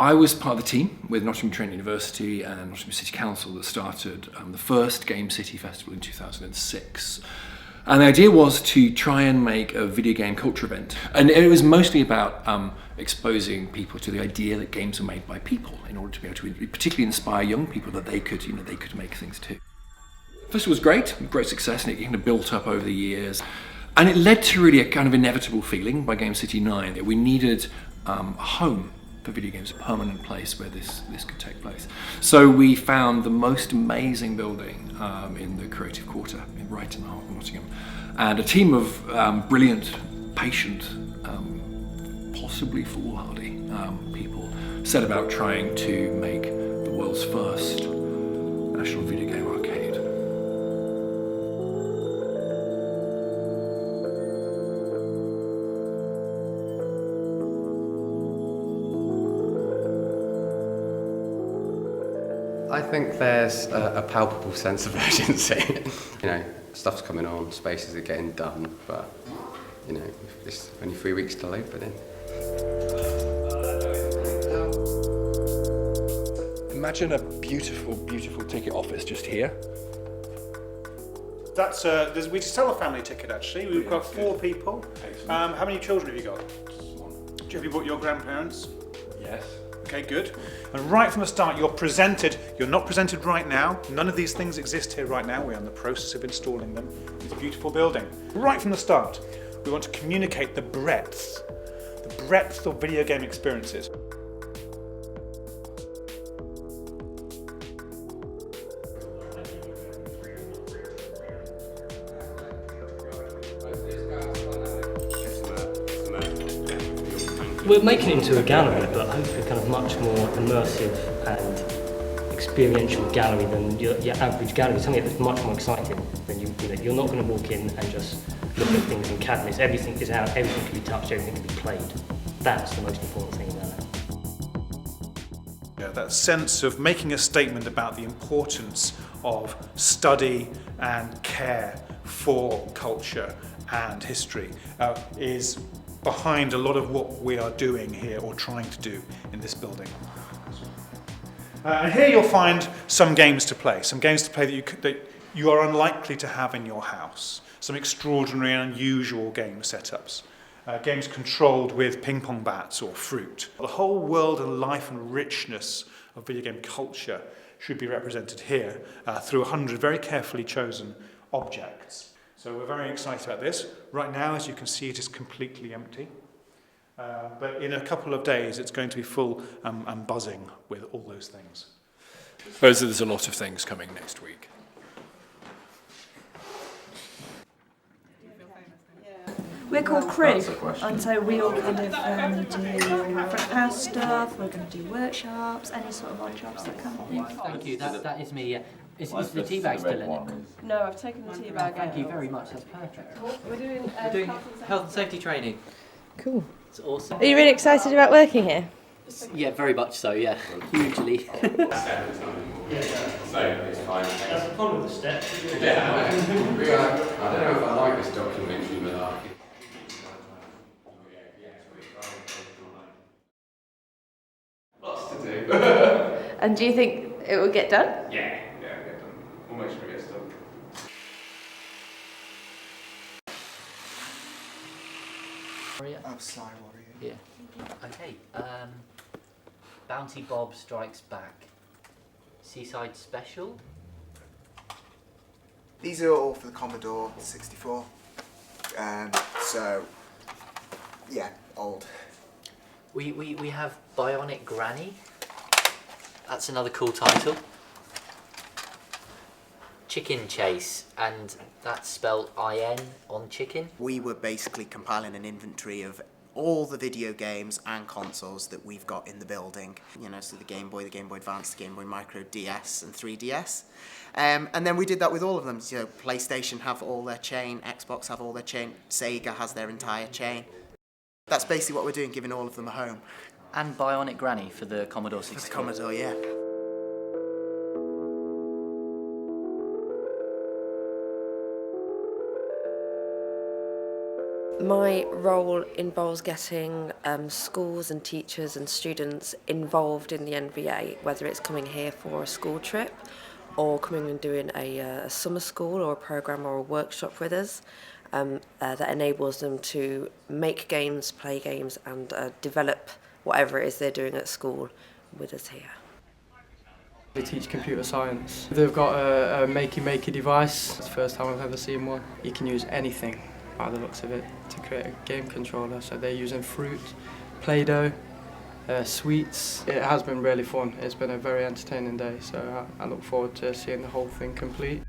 I was part of the team with Nottingham Trent University and Nottingham City Council that started the first Game City Festival in 2006. And the idea was to try and make a video game culture event. And it was mostly about exposing people to the idea that games are made by people in order to be able to particularly inspire young people that they could make things too. The festival was great success, and it kind of built up over the years. And it led to really a kind of inevitable feeling by Game City 9 that we needed a home for video games, a permanent place where this could take place. So we found the most amazing building in the Creative Quarter, right in the heart of Nottingham, and a team of brilliant, patient, possibly foolhardy people set about trying to make the world's first National Videogame Arcade. I think there's a palpable sense of urgency. Stuff's coming on, spaces are getting done, but it's only 3 weeks till opening. Imagine a beautiful, beautiful ticket office just here. That's we just sell a family ticket actually. We've got 4 people. How many children have you got? Have you brought your grandparents? Yes. Okay, good. And right from the start, you're not presented right now. None of these things exist here right now. We're in the process of installing them. It's a beautiful building. Right from the start, we want to communicate the breadth of video game experiences. We're making it into a gallery, but hopefully kind of much more immersive and experiential gallery than your average gallery. Something that's much more exciting than you're not going to walk in and just look at things in cabinets. Everything is out, everything can be touched, everything can be played. That's the most important thing about it. Yeah, that sense of making a statement about the importance of study and care for culture and history is behind a lot of what we are doing here or trying to do in this building. And here you'll find some games to play that you are unlikely to have in your house. Some extraordinary and unusual game setups. Games controlled with ping pong bats or fruit. The whole world and life and richness of video game culture should be represented here through 100 very carefully chosen objects. So we're very excited about this. Right now, as you can see, it is completely empty. But in a couple of days, it's going to be full and buzzing with all those things. There's a lot of things coming next week. We're called Crew, and so we all kind of do front of house stuff, we're going to do workshops, any sort of odd jobs that come in. Thank you, that is me. Is the tea bag still in it? No, I've taken the tea bag out. Thank you very much, that's perfect. We're doing health and safety training. Cool. It's awesome. Are you really excited about working here? Yeah, very much so, yeah. Hugely. So it's fine. That's the problem with the steps. Yeah, I don't know if I like this documentary malarkey. Lots to do. And do you think it will get done? Yeah, get done. We'll make sure it gets done. Oh, sorry, Warrior. Yeah. Okay, Bounty Bob Strikes Back. Seaside Special. These are all for the Commodore 64. So, yeah, old. We have Bionic Granny. That's another cool title. Chicken Chase, and that's spelled IN on chicken. We were basically compiling an inventory of all the video games and consoles that we've got in the building. So the Game Boy, the Game Boy Advance, the Game Boy Micro, DS and 3DS. And then we did that with all of them. PlayStation have all their chain, Xbox have all their chain, Sega has their entire chain. That's basically what we're doing, giving all of them a home. And Bionic Granny for the Commodore For 64. the Commodore, yeah. My role involves getting schools and teachers and students involved in the NVA, whether it's coming here for a school trip or coming and doing a summer school or a programme or a workshop with us. That enables them to make games, play games and develop whatever it is they're doing at school with us here. They teach computer science. They've got a makey device. It's the first time I've ever seen one. You can use anything by the looks of it to create a game controller. So they're using fruit, Play-Doh, sweets. It has been really fun. It's been a very entertaining day, so I look forward to seeing the whole thing complete.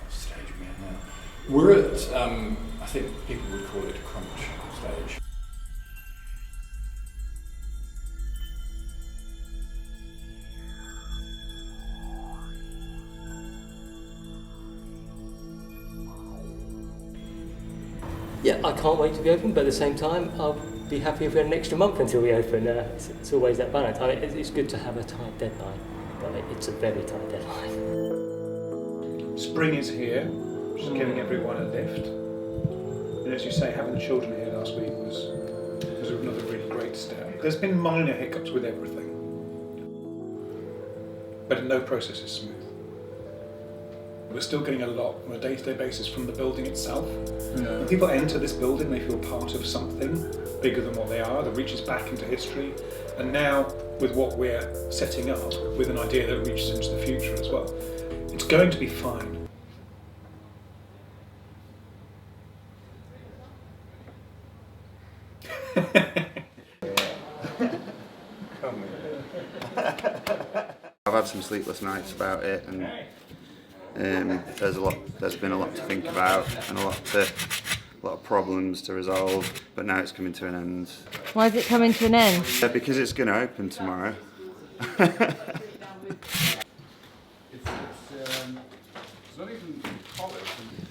Stage we're in now. We're at, I think people would call it a crunch stage. Yeah, I can't wait to be open, but at the same time, I'll be happy if we had an extra month until we open. It's always that balance. I mean, it's good to have a tight deadline, but it's a very tight deadline. Spring is here, which is giving everyone a lift. And as you say, having the children here last week was another really great step. There's been minor hiccups with everything, but no process is smooth. We're still getting a lot on a day-to-day basis from the building itself. When people enter this building, they feel part of something bigger than what they are, that reaches back into history. And now, with what we're setting up, with an idea that reaches into the future as well, it's going to be fine. I've had some sleepless nights about it, and there's been a lot to think about and a lot of problems to resolve, but now it's coming to an end. Why is it coming to an end? Because it's going to open tomorrow.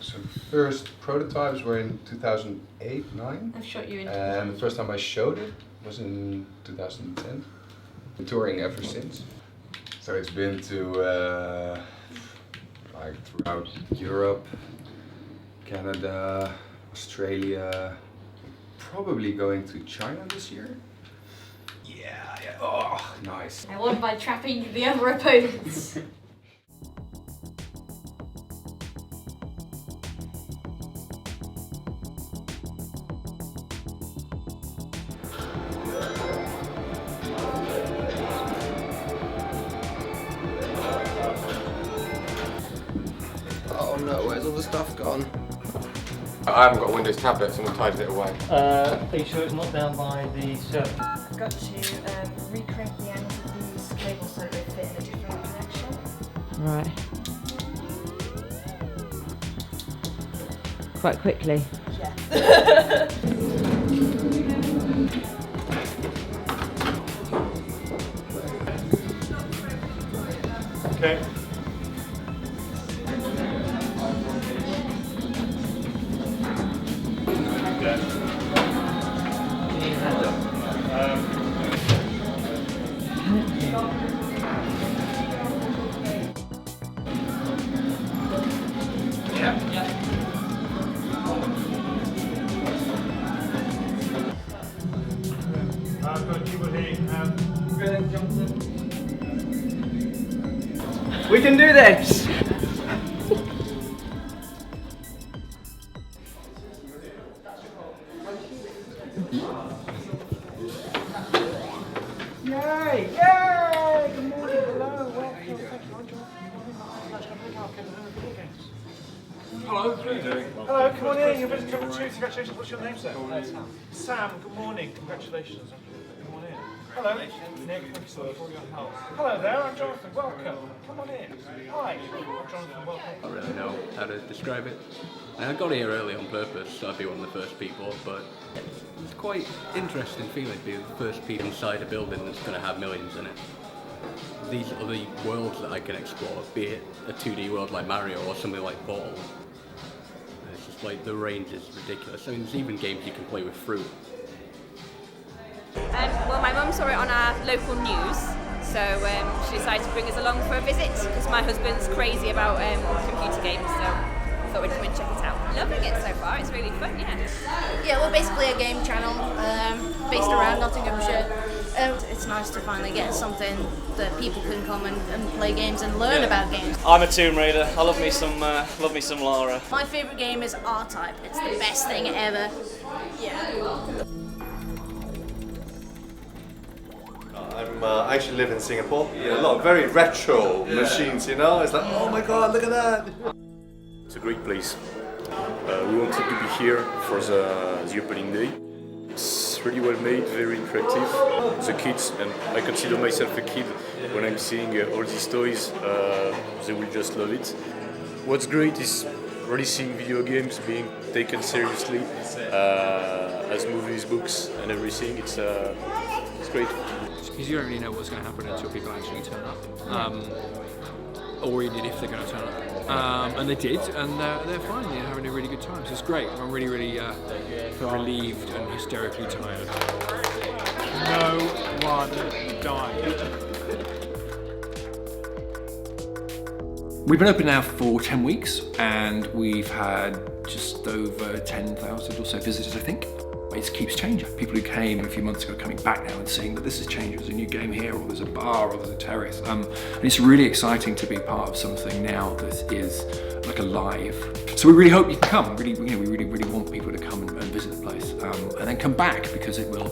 So first prototypes were in 2008-9. I've shot you in. And the first time I showed it was in 2010. Been touring ever since. So it's been to like throughout Europe, Canada, Australia, probably going to China this year. Yeah, oh, nice. I won by trapping the other opponents. Oh no, where's all the stuff gone? I haven't got a Windows tablet, someone tidied it away. Are you sure it's not down by the server? I've got to recreate the ends of these cables so they fit in a different direction. Right. Quite quickly. Yeah. Okay. We can do this! Yay! Yay! Good morning, hello, welcome. Thank you, Hello, how are you doing? Hello, come on in. You're visiting number 2. Congratulations. What's your name, sir? Sam. Sam, good morning. Congratulations. Come on in. Hello. Nick, thank you for your help. Hello there, I'm Jonathan. Welcome. Come on in. Hi. I'm Jonathan. Welcome. I don't really know how to describe it. I got here early on purpose, so I'd be one of the first people, but it's quite interesting feeling to be the first people inside a building that's going to have millions in it. These are the worlds that I can explore, be it a 2D world like Mario or something like Portal. It's just like the range is ridiculous. I mean, there's even games you can play with fruit. Well, my mum saw it on our local news, So she decided to bring us along for a visit because my husband's crazy about computer games, so I thought we'd come and check it out. Loving it so far, it's really fun, yeah. Yeah, we're basically a game channel based around Nottinghamshire. It's nice to finally get something that people can come and play games and learn about games. I'm a Tomb Raider. I love me some Lara. My favourite game is R-Type. It's the best thing ever. Yeah. I actually live in Singapore. A lot of very retro machines, you know? It's like, oh my god, look at that! It's a great place. We wanted to be here for the opening day. It's really well made, very interactive. The kids, and I consider myself a kid, when I'm seeing all these toys, they will just love it. What's great is really seeing video games being taken seriously as movies, books, and everything. It's great. Because you don't really know what's going to happen until people actually turn up, or even if they're going to turn up. And they did, and they're fine. They're having a really good time. So it's great. I'm really, really relieved and hysterically tired. No one died. We've been open now for 10 weeks, and we've had just over 10,000 or so visitors, I think. It keeps changing. People who came a few months ago are coming back now and seeing that this has changed. There's a new game here, or there's a bar, or there's a terrace. And it's really exciting to be part of something now that is like alive. So we really hope you can come. We really want people to come and visit the place, and then come back, because it will